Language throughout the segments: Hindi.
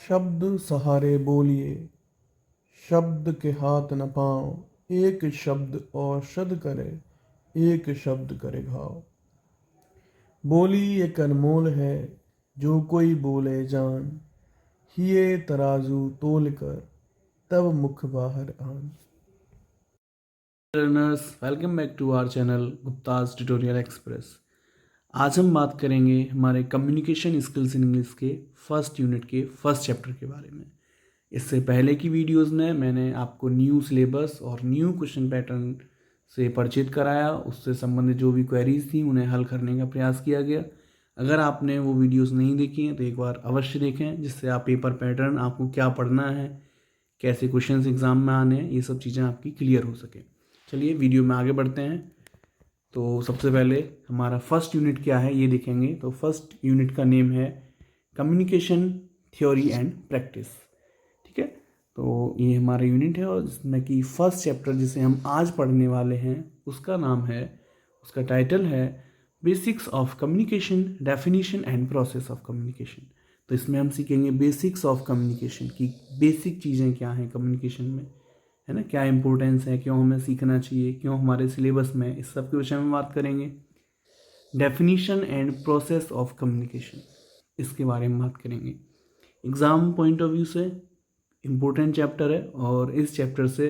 शब्द सहारे बोलिए, शब्द के हाथ न पाँव। एक शब्द औषध करे, एक शब्द करे घाव। बोली एक अनमोल है, जो कोई बोले जान। हिये तराजू तोल कर, तब मुख बाहर आन। Learners, welcome back to our channel Gupta's tutorial express. आज हम बात करेंगे हमारे कम्युनिकेशन स्किल्स इन इंग्लिश के फर्स्ट यूनिट के फर्स्ट चैप्टर के बारे में। इससे पहले की वीडियोस में मैंने आपको न्यू सिलेबस और न्यू क्वेश्चन पैटर्न से परिचित कराया, उससे संबंधित जो भी क्वेरीज थी उन्हें हल करने का प्रयास किया गया। अगर आपने वो वीडियोस नहीं देखी हैं तो एक बार अवश्य देखें, जिससे आप पेपर पैटर्न, आपको क्या पढ़ना है, कैसे क्वेश्चंस एग्जाम में आने हैं, ये सब चीज़ें आपकी क्लियर हो सके। चलिए वीडियो में आगे बढ़ते हैं। तो सबसे पहले हमारा फर्स्ट यूनिट क्या है ये देखेंगे। तो फर्स्ट यूनिट का नेम है कम्युनिकेशन थ्योरी एंड प्रैक्टिस। ठीक है, तो ये हमारा यूनिट है और जिसमें कि फर्स्ट चैप्टर जिसे हम आज पढ़ने वाले हैं उसका नाम है, उसका टाइटल है basics of communication, definition and process of communication. तो इसमें हम सीखेंगे बेसिक्स ऑफ कम्युनिकेशन की बेसिक चीज़ें क्या हैं कम्युनिकेशन में, है ना, क्या इंपॉर्टेंस है, क्यों हमें सीखना चाहिए, क्यों हमारे सिलेबस में, इस सब के विषय में बात करेंगे। Definition and process of communication, इसके बारे में बात करेंगे। एग्ज़ाम पॉइंट ऑफ व्यू से इम्पोर्टेंट चैप्टर है और इस चैप्टर से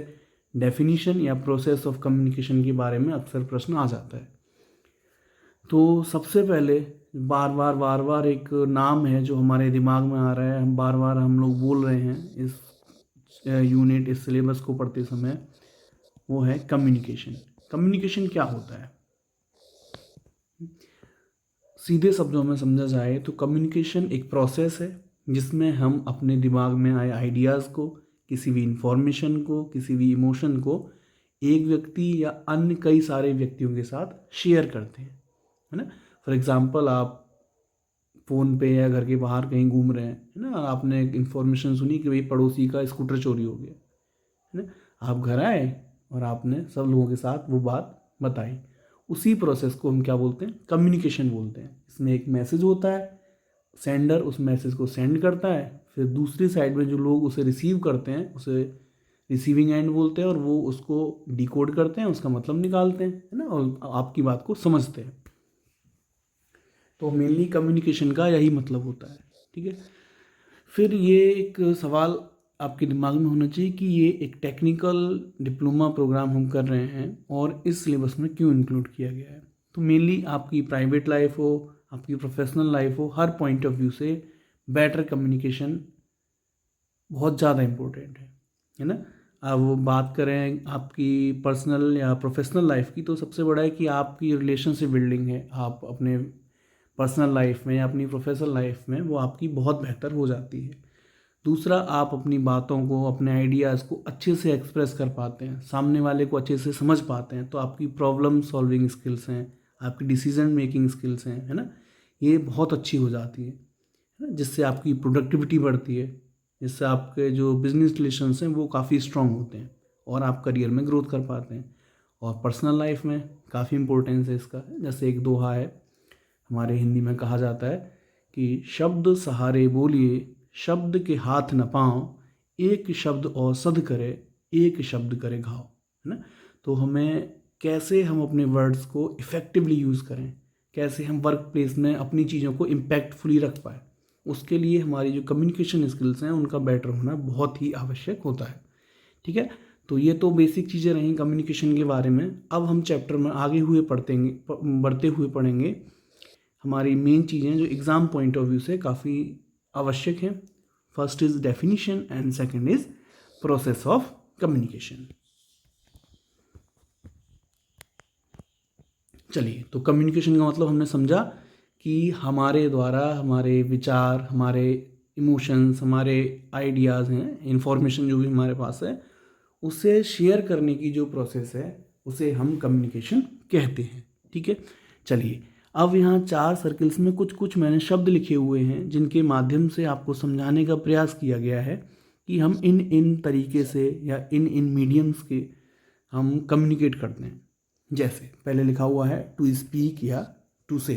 डेफिनीशन या प्रोसेस ऑफ कम्युनिकेशन के बारे में अक्सर प्रश्न आ जाता है। तो सबसे पहले बार बार एक नाम है जो हमारे दिमाग में आ रहा है, हम बार हम लोग बोल रहे हैं इस यूनिट, इस सिलेबस को पढ़ते समय, वो है कम्युनिकेशन। कम्युनिकेशन क्या होता है? सीधे शब्दों में समझा जाए तो कम्युनिकेशन एक प्रोसेस है जिसमें हम अपने दिमाग में आए आइडियाज़ को, किसी भी इंफॉर्मेशन को, किसी भी इमोशन को एक व्यक्ति या अन्य कई सारे व्यक्तियों के साथ शेयर करते हैं, है ना। फॉर एग्जांपल, आप फ़ोन पे या घर के बाहर कहीं घूम रहे हैं, है ना, आपने इन्फॉर्मेशन सुनी कि भाई पड़ोसी का स्कूटर चोरी हो गया, है ना। आप घर आए और आपने सब लोगों के साथ वो बात बताई। उसी प्रोसेस को हम क्या बोलते हैं? कम्युनिकेशन बोलते हैं। इसमें एक मैसेज होता है, सेंडर उस मैसेज को सेंड करता है, फिर दूसरी साइड में जो लोग उसे रिसीव करते हैं उसे रिसीविंग एंड बोलते हैं, और वो उसको डिकोड करते हैं, उसका मतलब निकालते हैं, है ना, और आपकी बात को समझते हैं। तो मेनली कम्युनिकेशन का यही मतलब होता है। ठीक है, फिर ये एक सवाल आपके दिमाग में होना चाहिए कि ये एक टेक्निकल डिप्लोमा प्रोग्राम हम कर रहे हैं और इस सिलेबस में क्यों इंक्लूड किया गया है। तो मेनली आपकी प्राइवेट लाइफ हो, आपकी प्रोफेशनल लाइफ हो, हर पॉइंट ऑफ व्यू से बेटर कम्युनिकेशन बहुत ज़्यादा इम्पोर्टेंट है ना। अब वो बात करें आपकी पर्सनल या प्रोफेशनल लाइफ की, तो सबसे बड़ा है कि आपकी रिलेशनशिप बिल्डिंग है, आप अपने पर्सनल लाइफ में या अपनी प्रोफेशनल लाइफ में वो आपकी बहुत बेहतर हो जाती है। दूसरा, आप अपनी बातों को, अपने आइडियाज़ को अच्छे से एक्सप्रेस कर पाते हैं, सामने वाले को अच्छे से समझ पाते हैं, तो आपकी प्रॉब्लम सॉल्विंग स्किल्स हैं, आपकी डिसीजन मेकिंग स्किल्स हैं, है ना, ये बहुत अच्छी हो जाती है ना, जिससे आपकी प्रोडक्टिविटी बढ़ती है, जिससे आपके जो बिजनेस रिलेशंस हैं वो काफ़ी स्ट्रांग होते हैं और आप करियर में ग्रोथ कर पाते हैं। और पर्सनल लाइफ में काफ़ी इंपॉर्टेंस है इसका। जैसे एक दोहा है हमारे हिंदी में, कहा जाता है कि शब्द सहारे बोलिए, शब्द के हाथ न पाँव। एक शब्द औषध करे, एक शब्द करे घाव, है ना। तो हमें कैसे हम अपने वर्ड्स को इफ़ेक्टिवली यूज़ करें, कैसे हम वर्क प्लेस में अपनी चीज़ों को इम्पैक्टफुली रख पाए, उसके लिए हमारी जो कम्युनिकेशन स्किल्स हैं उनका बेटर होना बहुत ही आवश्यक होता है। ठीक है, तो ये तो बेसिक चीज़ें रहीं कम्युनिकेशन के बारे में। अब हम चैप्टर में आगे हुए बढ़ते हुए पढ़ेंगे हमारी मेन चीज़ें जो एग्ज़ाम पॉइंट ऑफ व्यू से काफ़ी आवश्यक हैं। First is definition and second is process of communication. चलिए, तो कम्युनिकेशन का मतलब हमने समझा कि हमारे द्वारा हमारे विचार, हमारे इमोशंस, हमारे आइडियाज़ हैं, इंफॉर्मेशन जो भी हमारे पास है, उसे शेयर करने की जो प्रोसेस है उसे हम कम्युनिकेशन कहते हैं। ठीक है, चलिए, अब यहाँ 4 सर्कल्स में कुछ कुछ मैंने शब्द लिखे हुए हैं जिनके माध्यम से आपको समझाने का प्रयास किया गया है कि हम इन तरीके से या इन मीडियम्स के हम कम्युनिकेट करते हैं। जैसे पहले लिखा हुआ है टू स्पीक या टू से,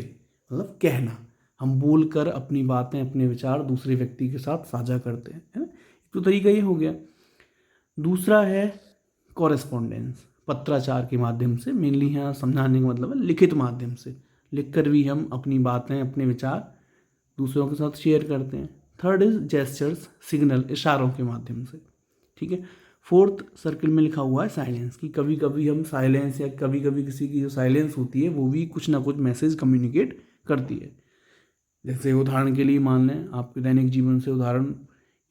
मतलब कहना। हम बोलकर अपनी बातें, अपने विचार दूसरे व्यक्ति के साथ साझा करते हैं, है ना। एक तो तरीका ये हो गया। दूसरा है कॉरेस्पॉन्डेंस, पत्राचार के माध्यम से, मेनली यहाँ समझाने का मतलब है लिखित माध्यम से, लिखकर भी हम अपनी बातें, अपने विचार दूसरों के साथ शेयर करते हैं। थर्ड इज जेस्चर्स, सिग्नल, इशारों के माध्यम से, ठीक है। फोर्थ सर्कल में लिखा हुआ है साइलेंस, कि कभी कभी हम साइलेंस या कभी कभी किसी की जो साइलेंस होती है वो भी कुछ ना कुछ मैसेज कम्युनिकेट करती है। जैसे उदाहरण के लिए मान लें आपके दैनिक जीवन से उदाहरण,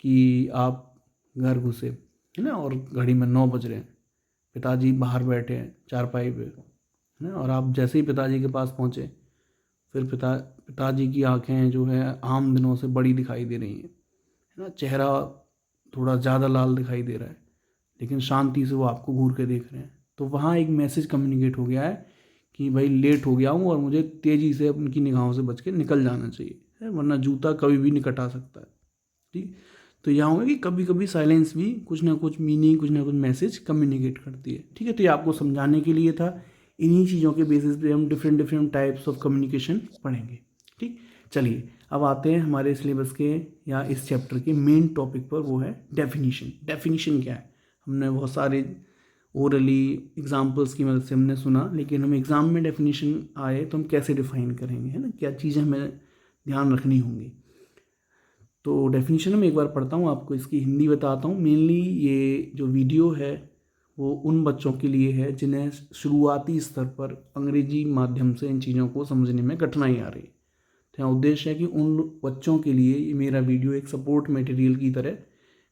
कि आप घर घुसे, है ना, और घड़ी में 9 बज रहे हैं, पिताजी बाहर बैठे हैं चारपाई पे, है ना, और आप जैसे ही पिताजी के पास पहुँचे, फिर पिताजी की आंखें जो है आम दिनों से बड़ी दिखाई दे रही हैं, है ना, चेहरा थोड़ा ज़्यादा लाल दिखाई दे रहा है, लेकिन शांति से वो आपको घूर के देख रहे हैं। तो वहाँ एक मैसेज कम्युनिकेट हो गया है कि भाई लेट हो गया हूँ और मुझे तेज़ी से उनकी निगाहों से बच के निकल जाना चाहिए, है, वरना जूता कभी भी निकट आ सकता है, ठीक। तो यहाँ होगा कि कभी कभी साइलेंस भी कुछ ना कुछ मीनिंग, कुछ ना कुछ मैसेज कम्युनिकेट करती है, ठीक है। तो ये आपको समझाने के लिए था। इन्हीं चीज़ों के बेसिस पे हम different different types of communication पढ़ेंगे, ठीक। चलिए अब आते हैं हमारे सिलेबस के या इस चैप्टर के मेन टॉपिक पर, वो है डेफिनीशन। डेफिनीशन क्या है, हमने बहुत सारे ओरली एग्जाम्पल्स की मदद से हमने सुना, लेकिन हम एग्ज़ाम में डेफिनीशन आए तो हम कैसे डिफाइन करेंगे, है ना, क्या चीज़ें हमें ध्यान रखनी होंगी। तो डेफिनीशन में एक बार पढ़ता हूँ, आपको इसकी हिंदी बताता हूँ। मेनली ये जो वीडियो है वो उन बच्चों के लिए है जिन्हें शुरुआती स्तर पर अंग्रेजी माध्यम से इन चीज़ों को समझने में कठिनाई आ रही है। तो यहाँ उद्देश्य है कि उन बच्चों के लिए ये मेरा वीडियो एक सपोर्ट मटेरियल की तरह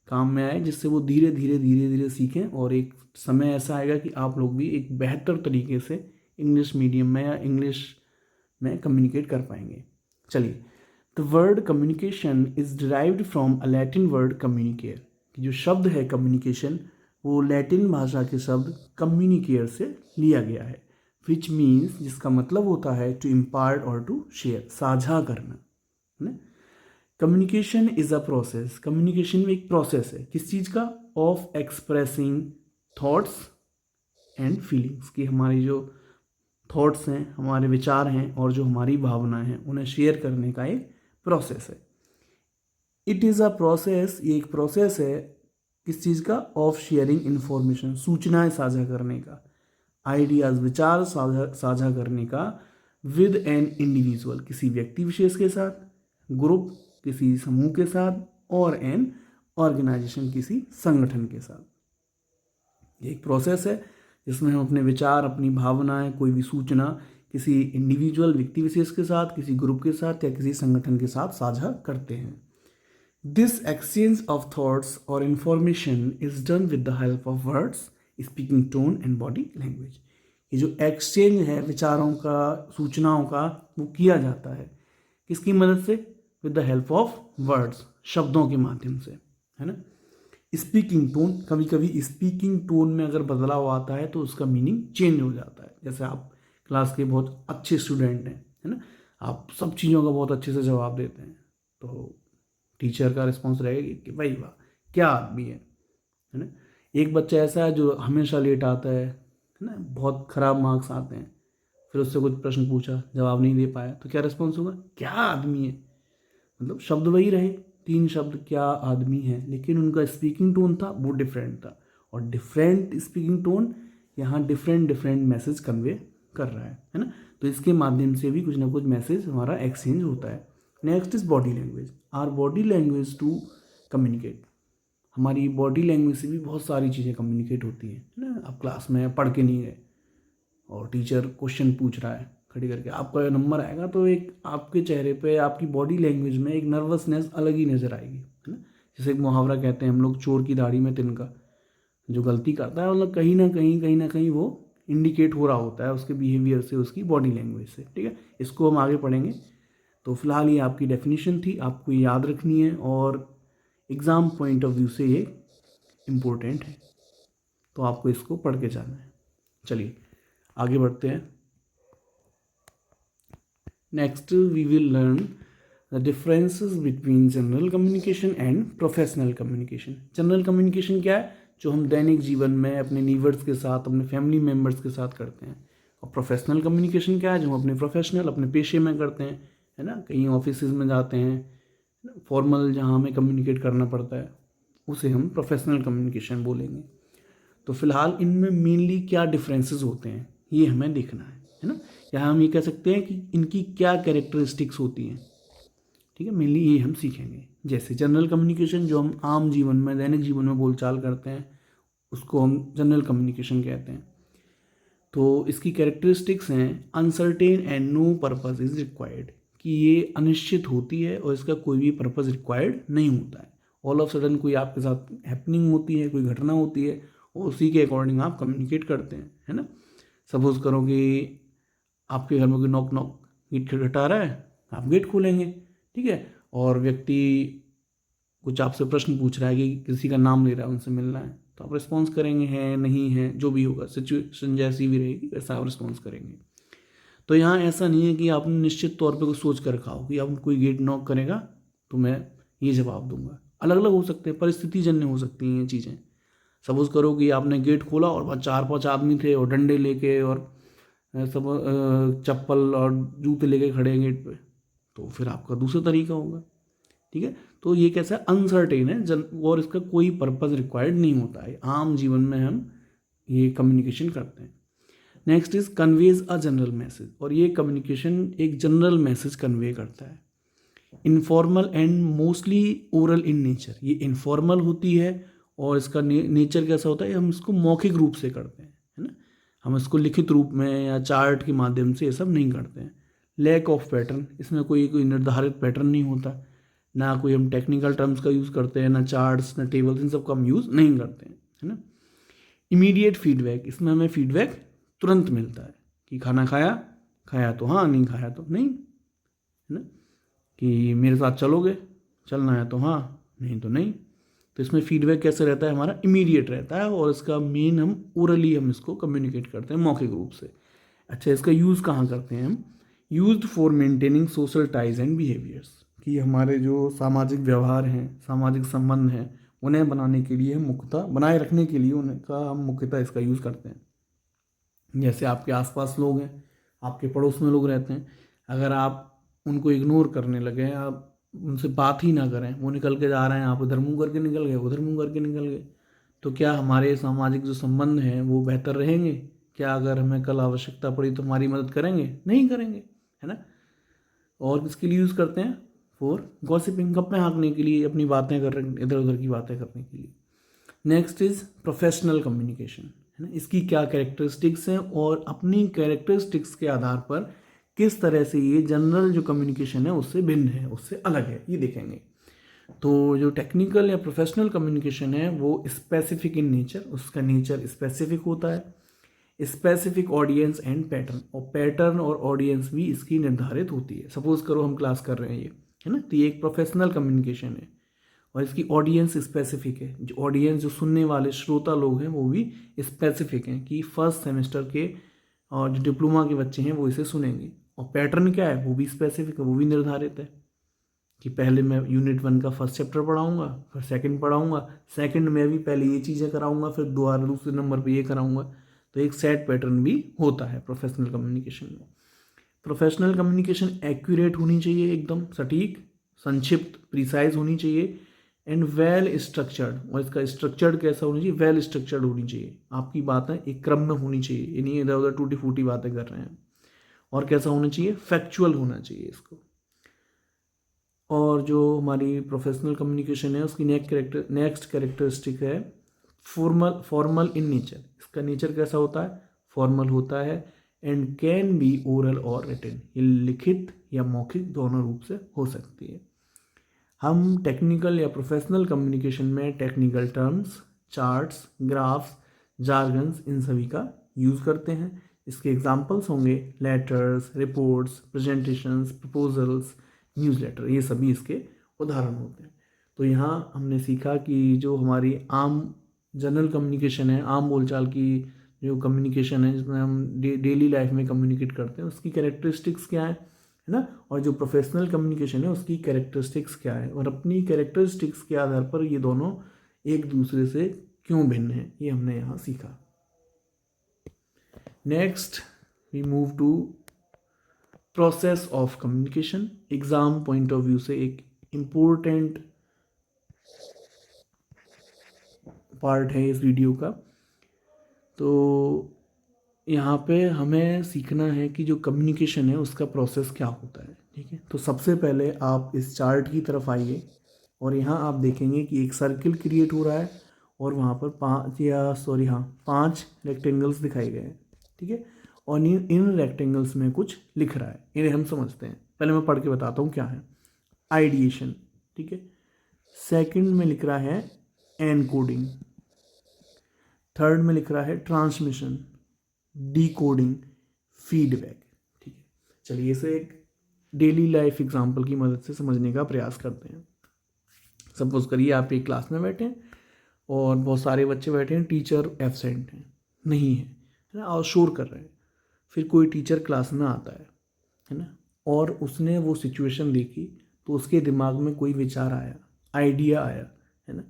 काम में आए, जिससे वो धीरे धीरे सीखें, और एक समय ऐसा आएगा कि आप लोग भी एक बेहतर तरीके से इंग्लिश मीडियम में या इंग्लिश में कम्युनिकेट कर पाएंगे। चलिए, the word communication is derived from a Latin word communicare, कि जो शब्द है कम्युनिकेशन वो लैटिन भाषा के शब्द कम्युनिकेयर से लिया गया है, विच मीन्स, जिसका मतलब होता है टू इम्पार्ट और टू शेयर, साझा करना, है ना। Communication is a process, communication में एक प्रोसेस है, किस चीज़ का, of expressing thoughts and feelings, की हमारी जो थॉट्स हैं, हमारे विचार हैं और जो हमारी भावनाएं हैं उन्हें शेयर करने का एक प्रोसेस है। इट इज़ अ प्रोसेस, ये एक प्रोसेस है किस चीज़ का, ऑफ शेयरिंग इन्फॉर्मेशन, सूचनाएं साझा करने का, आइडियाज़, विचार साझा करने का, विद एन इंडिविजुअल, किसी व्यक्ति विशेष के साथ, ग्रुप, किसी समूह के साथ, और एन ऑर्गेनाइजेशन, किसी संगठन के साथ। ये एक प्रोसेस है जिसमें हम अपने विचार, अपनी भावनाएं, कोई भी सूचना किसी इंडिविजुअल, व्यक्ति विशेष के साथ, किसी ग्रुप के साथ या किसी संगठन के साथ साझा करते हैं। दिस एक्सचेंज ऑफ थॉट्स और information is done with the help of words, speaking tone and body language. ये जो एक्सचेंज है विचारों का, सूचनाओं का, वो किया जाता है किसकी मदद से, with the help of words, शब्दों के माध्यम से, है ना। स्पीकिंग टोन, कभी कभी स्पीकिंग टोन में अगर बदलाव आता है तो उसका मीनिंग चेंज हो जाता है। जैसे आप क्लास के बहुत अच्छे स्टूडेंट हैं, है ना, आप सब चीज़ों का बहुत अच्छे से जवाब देते हैं, तो टीचर का रिस्पॉन्स रहेगा कि भाई वाह क्या आदमी है ना। एक बच्चा ऐसा है जो हमेशा लेट आता है ना, बहुत ख़राब मार्क्स आते हैं, फिर उससे कुछ प्रश्न पूछा, जवाब नहीं दे पाया, तो क्या रिस्पॉन्स होगा, क्या आदमी है। मतलब शब्द वही रहे, 3 शब्द, क्या आदमी है, लेकिन उनका स्पीकिंग टोन था वो डिफरेंट था, और डिफरेंट स्पीकिंग टोन यहाँ डिफरेंट मैसेज कन्वे कर रहा है ना। तो इसके माध्यम से भी कुछ ना कुछ मैसेज हमारा एक्सचेंज होता है। Next is body language, or body language to communicate, हमारी बॉडी लैंग्वेज से भी बहुत सारी चीज़ें कम्युनिकेट होती हैं ना। आप क्लास में पढ़ के नहीं गए और टीचर क्वेश्चन पूछ रहा है खड़ी करके, आपका नंबर आएगा तो एक आपके चेहरे पे, आपकी बॉडी लैंग्वेज में एक नर्वसनेस अलग ही नज़र आएगी, है ना। जैसे एक मुहावरा कहते हैं हम लोग, चोर की दाढ़ी में तिनका, जो गलती करता है मतलब कहीं ना कहीं वो इंडिकेट हो रहा होता है उसके बिहेवियर से, उसकी बॉडी लैंग्वेज से, ठीक है। इसको हम आगे पढ़ेंगे। तो फिलहाल ये आपकी डेफिनेशन थी, आपको ये याद रखनी है और एग्ज़ाम पॉइंट ऑफ व्यू से ये इम्पोर्टेंट है, तो आपको इसको पढ़ के जाना है। चलिए आगे बढ़ते हैं। Next we will learn the differences between general communication and professional communication. General communication क्या है, जो हम दैनिक जीवन में अपने नीबर्स के साथ, अपने फैमिली मेम्बर्स के साथ करते हैं, और प्रोफेशनल कम्युनिकेशन क्या है, जो हम अपने प्रोफेशनल, अपने पेशे में करते हैं, है ना, कहीं ऑफिसेज में जाते हैं, फॉर्मल जहाँ हमें कम्युनिकेट करना पड़ता है उसे हम प्रोफेशनल कम्युनिकेशन बोलेंगे। तो फिलहाल इनमें मेनली क्या डिफरेंसेस होते हैं ये हमें देखना है ना। यहाँ हम ये कह सकते हैं कि इनकी क्या कैरेक्टरिस्टिक्स होती हैं, ठीक है, मेनली ये हम सीखेंगे। जैसे जनरल कम्युनिकेशन जो हम आम जीवन में, दैनिक जीवन में बोलचाल करते हैं, उसको हम जनरल कम्युनिकेशन कहते हैं। तो इसकी कैरेक्टरिस्टिक्स हैं uncertain and no purpose is required, कि ये अनिश्चित होती है और इसका कोई भी पर्पस रिक्वायर्ड नहीं होता है। ऑल ऑफ सडन कोई आपके साथ हैपनिंग होती है, कोई घटना होती है और उसी के अकॉर्डिंग आप कम्युनिकेट करते हैं, है ना। सपोज करो कि आपके घर में कोई नॉक नॉक गेट खटखटा रहा है, आप गेट खोलेंगे, ठीक है, और व्यक्ति कुछ आपसे प्रश्न पूछ रहा है कि किसी का नाम ले रहा है, उनसे मिलना है, तो आप रिस्पॉन्स करेंगे है नहीं है, जो भी होगा सिचुएशन जैसी भी रहेगी वैसा आप रिस्पॉन्स करेंगे। तो यहाँ ऐसा नहीं है कि आपने निश्चित तौर पे कुछ सोच कर रखा हो कि अब कोई गेट नॉक करेगा तो मैं ये जवाब दूंगा। अलग अलग हो सकते हैं, परिस्थिति जन्य हो सकती हैं ये चीज़ें। सपोज करो कि आपने गेट खोला और वहाँ 4-5 आदमी थे और डंडे लेके और सब चप्पल और जूते लेके खड़े हैं गेट पे, तो फिर आपका दूसरा तरीका होगा, ठीक है। तो ये कैसा अनसर्टेन है और इसका कोई पर्पज़ रिक्वायर्ड नहीं होता है, आम जीवन में हम ये कम्युनिकेशन करते हैं। Next is conveys a general message, और ये कम्युनिकेशन एक जनरल मैसेज कन्वे करता है। Informal and mostly oral in nature, ये इनफॉर्मल होती है और इसका नेचर कैसा होता है, हम इसको मौखिक रूप से करते हैं, है ना, हम इसको लिखित रूप में या चार्ट के माध्यम से ये सब नहीं करते हैं। लैक ऑफ पैटर्न, इसमें कोई निर्धारित पैटर्न नहीं होता, ना कोई हम टेक्निकल टर्म्स का यूज़ करते हैं, ना चार्ट्स ना टेबल्स, इन सब का हम यूज़ नहीं करते हैं, है ना। इमीडिएट फीडबैक, इसमें हमें फीडबैक तुरंत मिलता है कि खाना खाया, खाया तो हाँ, नहीं खाया तो नहीं, है ना, कि मेरे साथ चलोगे, चलना है तो हाँ, नहीं तो नहीं। तो इसमें फीडबैक कैसे रहता है, हमारा इमीडिएट रहता है और इसका मेन हम ओरली हम इसको कम्युनिकेट करते हैं मौखिक रूप से। अच्छा, इसका यूज़ कहाँ करते हैं हम, used for maintaining social ties and behaviours, कि हमारे जो सामाजिक व्यवहार हैं, सामाजिक संबंध हैं, उन्हें बनाने के लिए हम मुख्यतः, बनाए रखने के लिए उनका हम मुख्यतः इसका यूज़ करते हैं। जैसे आपके आसपास लोग हैं, आपके पड़ोस में लोग रहते हैं, अगर आप उनको इग्नोर करने लगे, आप उनसे बात ही ना करें, वो निकल के जा रहे हैं, आप उधर मुंह करके निकल गए, उधर मुंह करके निकल गए, तो क्या हमारे सामाजिक जो संबंध हैं वो बेहतर रहेंगे? क्या अगर हमें कल आवश्यकता पड़ी तो हमारी मदद करेंगे? नहीं करेंगे, है ना। और किसके लिए यूज़ करते हैं, फॉर गॉसिपिंग, गप्पे हाँकने के लिए, अपनी बातें कर रहे, इधर उधर की बातें करने के लिए। नेक्स्ट इज प्रोफेशनल कम्युनिकेशन, है ना, इसकी क्या कैरेक्टरिस्टिक्स हैं और अपनी कैरेक्टरिस्टिक्स के आधार पर किस तरह से ये जनरल जो कम्युनिकेशन है उससे भिन्न है, उससे अलग है, ये देखेंगे। तो जो टेक्निकल या प्रोफेशनल कम्युनिकेशन है वो स्पेसिफिक इन नेचर, उसका नेचर स्पेसिफिक होता है, स्पेसिफिक ऑडियंस एंड पैटर्न, और पैटर्न और ऑडियंस भी इसकी निर्धारित होती है। सपोज करो हम क्लास कर रहे हैं ये, है ना, तो ये एक प्रोफेशनल कम्युनिकेशन है और इसकी ऑडियंस स्पेसिफिक है, जो ऑडियंस जो सुनने वाले श्रोता लोग हैं वो भी स्पेसिफिक हैं, कि फर्स्ट सेमेस्टर के और जो डिप्लोमा के बच्चे हैं वो इसे सुनेंगे। और पैटर्न क्या है, वो भी स्पेसिफिक है, वो भी निर्धारित है, कि पहले मैं यूनिट 1 का फर्स्ट चैप्टर पढ़ाऊंगा, फिर सेकंड पढ़ाऊंगा, सेकंड में भी पहले ये चीज़ें कराऊंगा, फिर दोबारा दूसरे नंबर पे ये कराऊंगा। तो एक सेट पैटर्न भी होता है प्रोफेशनल कम्युनिकेशन में। प्रोफेशनल कम्युनिकेशन एक्यूरेट होनी चाहिए, एकदम सटीक, संक्षिप्त, प्रिसाइज होनी चाहिए एंड वेल स्ट्रक्चर्ड, और इसका स्ट्रक्चर्ड कैसा होना चाहिए, वेल स्ट्रक्चर्ड होनी चाहिए, आपकी बातें एक क्रम में होनी चाहिए, ये नहीं इधर उधर टूटी फूटी बातें कर रहे हैं। और कैसा होना चाहिए, फैक्चुअल होना चाहिए इसको। और जो हमारी प्रोफेशनल कम्युनिकेशन है उसकी नेक्स्ट कैरेक्टरिस्टिक है फॉर्मल इन नेचर, इसका नेचर कैसा होता है, फॉर्मल होता है एंड कैन बी ओरल और रिटन, ये लिखित या मौखिक दोनों रूप से हो सकती है। हम टेक्निकल या प्रोफेशनल कम्युनिकेशन में technical terms, charts, graphs, jargons, इन सभी का यूज़ करते हैं। इसके एग्जांपल्स होंगे letters, reports, presentations, proposals, newsletter, ये सभी इसके उदाहरण होते हैं। तो यहाँ हमने सीखा कि जो हमारी आम जनरल कम्युनिकेशन है, आम बोलचाल की जो कम्युनिकेशन है जिसमें हम डेली लाइफ में कम्युनिकेट करते हैं, उसकी कैरेक्टरिस्टिक्स क्या है ना, और जो प्रोफेशनल कम्युनिकेशन है उसकी कैरेक्टरिस्टिक्स क्या है, और अपनी कैरेक्टरिस्टिक्स के आधार पर ये दोनों एक दूसरे से क्यों भिन्न है, ये हमने यहाँ सीखा। Next we move to process of communication exam point of view से एक इम्पोर्टेंट पार्ट है इस वीडियो का। तो यहाँ पे हमें सीखना है कि जो कम्युनिकेशन है उसका प्रोसेस क्या होता है, ठीक है। तो सबसे पहले आप इस चार्ट की तरफ आइए और यहाँ आप देखेंगे कि एक सर्किल क्रिएट हो रहा है और वहाँ पर 5 रेक्टेंगल्स दिखाए गए हैं, ठीक है। और इन रेक्टेंगल्स में कुछ लिख रहा है, इन्हें हम समझते हैं। पहले मैं पढ़ के बताता हूँ क्या है। आइडिएशन, ठीक है। सेकंड में लिख रहा है एनकोडिंग, थर्ड में लिख रहा है ट्रांसमिशन, डिकोडिंग, फीडबैक, ठीक है। चलिए इसे एक डेली लाइफ एग्जांपल की मदद से समझने का प्रयास करते हैं। सपोज करिए आप एक क्लास में बैठे हैं और बहुत सारे बच्चे बैठे हैं, टीचर एब्सेंट हैं, नहीं है ना, और शोर कर रहे हैं। फिर कोई टीचर क्लास में आता है ना, और उसने वो सिचुएशन देखी तो उसके दिमाग में कोई विचार आया, आइडिया आया, है ना।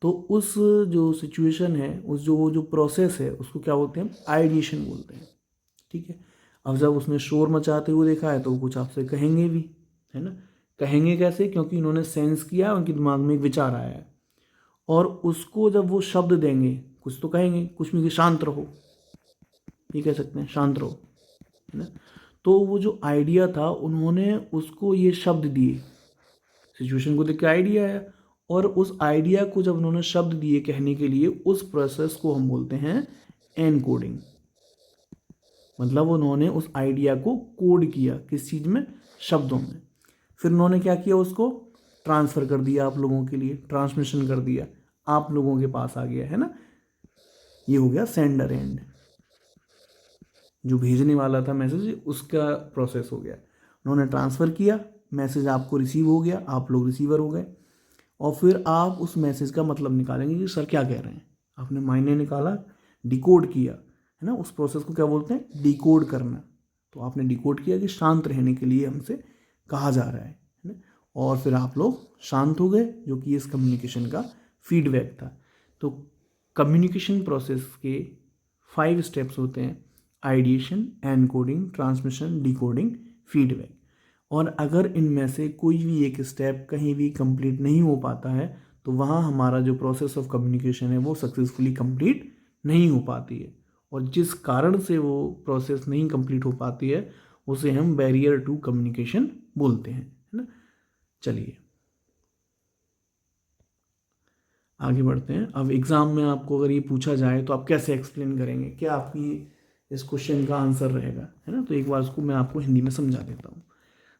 तो उस जो सिचुएशन है, उस जो प्रोसेस है, उसको क्या बोलते हैं? आइडिएशन बोलते हैं, ठीक है। अब जब उसने शोर मचाते हुए देखा है तो वो कुछ आपसे कहेंगे भी, है ना। कहेंगे कैसे? क्योंकि इन्होंने सेंस किया, उनके दिमाग में एक विचार आया है, और उसको जब वो शब्द देंगे, कुछ तो कहेंगे, कुछ भी, शांत रहो, ये कह सकते हैं, शांत रहो, है ना। तो वो जो आइडिया था, उन्होंने उसको ये शब्द दिए, सिचुएशन को देख के आइडिया आया, और उस आइडिया को जब उन्होंने शब्द दिए कहने के लिए, उस प्रोसेस को हम बोलते हैं एनकोडिंग। मतलब उन्होंने उस आइडिया को कोड किया, किस चीज़ में? शब्दों में। फिर उन्होंने क्या किया? उसको ट्रांसफ़र कर दिया आप लोगों के लिए, ट्रांसमिशन कर दिया, आप लोगों के पास आ गया, है ना। ये हो गया सेंडर एंड, जो भेजने वाला था मैसेज, उसका प्रोसेस हो गया। उन्होंने ट्रांसफ़र किया, मैसेज आपको रिसीव हो गया, आप लोग रिसीवर हो गए, और फिर आप उस मैसेज का मतलब निकालेंगे कि सर क्या कह रहे हैं। आपने मायने निकाला, डिकोड किया, है ना। उस प्रोसेस को क्या बोलते हैं? डिकोड करना। तो आपने डिकोड किया कि शांत रहने के लिए हमसे कहा जा रहा है ना, और फिर आप लोग शांत हो गए, जो कि इस कम्युनिकेशन का फीडबैक था। तो कम्युनिकेशन प्रोसेस के 5 स्टेप्स होते हैं: ideation, encoding, transmission, decoding, feedback. और अगर इनमें से कोई भी एक स्टेप कहीं भी कंप्लीट नहीं हो पाता है, तो वहाँ हमारा जो प्रोसेस ऑफ कम्युनिकेशन है वो सक्सेसफुली कंप्लीट नहीं हो पाती है। और जिस कारण से वो प्रोसेस नहीं कंप्लीट हो पाती है, उसे हम बैरियर टू कम्युनिकेशन बोलते हैं, है ना। चलिए आगे बढ़ते हैं। अब एग्ज़ाम में आपको अगर ये पूछा जाए तो आप कैसे एक्सप्लेन करेंगे, क्या आपकी इस क्वेश्चन का आंसर रहेगा, है ना। तो एक बार उसको मैं आपको हिंदी में समझा देता हूँ।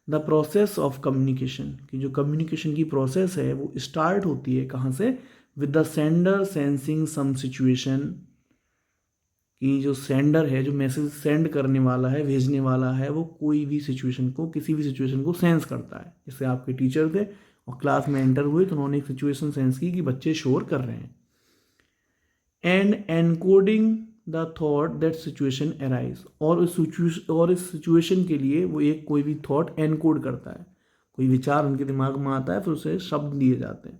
द प्रोसेस ऑफ कम्युनिकेशन, की जो कम्युनिकेशन की प्रोसेस है वो स्टार्ट होती है कहाँ से? With the sender sensing some situation, कि जो सेंडर है, जो मैसेज सेंड करने वाला है, भेजने वाला है, वो कोई भी सिचुएशन को, किसी भी सिचुएशन को सेंस करता है। जैसे आपके टीचर थे और क्लास में एंटर हुए तो उन्होंने एक सिचुएशन सेंस की कि बच्चे शोर कर रहे हैं, and encoding the thought that situation arise, और इस सिचुएशन के लिए वो एक कोई भी थॉट एनकोड करता है, कोई विचार उनके दिमाग में आता है, फिर उसे शब्द दिए जाते हैं।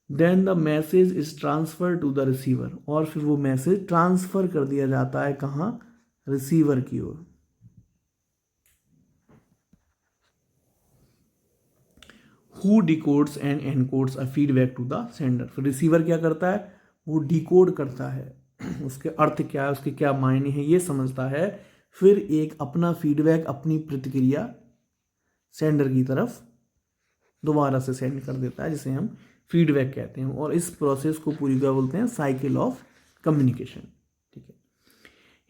Then the message is transfer to the receiver, और फिर वो मैसेज ट्रांसफर कर दिया जाता है कहाँ? रिसीवर की ओर। Who decodes and encodes a feedback to the sender, फिर रिसीवर क्या करता है? वो डिकोड करता है, उसके अर्थ क्या है, उसके क्या मायने हैं, ये समझता है, फिर एक अपना फीडबैक, अपनी प्रतिक्रिया सेंडर की तरफ दोबारा से सेंड कर देता है, जिसे हम फीडबैक कहते हैं। और इस प्रोसेस को पूरी क्या बोलते हैं? साइकिल ऑफ कम्युनिकेशन, ठीक है।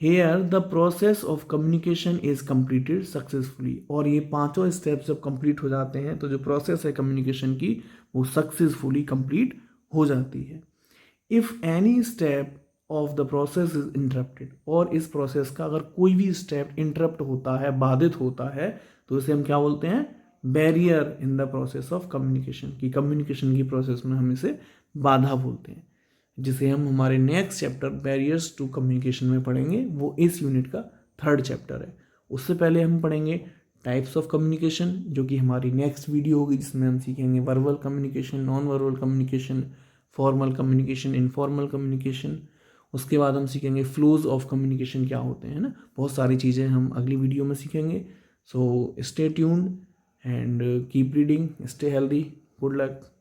Here the process of communication is completed successfully, और ये 5 स्टेप्स जब कंप्लीट हो जाते हैं तो जो प्रोसेस है कम्युनिकेशन की, वो सक्सेसफुली कंप्लीट हो जाती है। If any step of the process is interrupted, और इस प्रोसेस का अगर कोई भी स्टेप इंटरप्ट होता है, बाधित होता है, तो इसे हम क्या बोलते हैं? Barrier in the process of communication, की कम्युनिकेशन की प्रोसेस में हम इसे बाधा बोलते हैं, जिसे हम हमारे next chapter barriers to communication में पढ़ेंगे। वो इस यूनिट का 3rd चैप्टर है। उससे पहले हम पढ़ेंगे टाइप्स ऑफ कम्युनिकेशन, जो कि हमारी नेक्स्ट वीडियो होगी, जिसमें हम सीखेंगे verbal communication, non verbal communication, formal communication, informal communication. उसके बाद हम सीखेंगे फ्लोज ऑफ कम्युनिकेशन क्या होते हैं ना, बहुत सारी चीज़ें हम अगली वीडियो में सीखेंगे। So stay tuned and keep reading. Stay healthy. Good luck.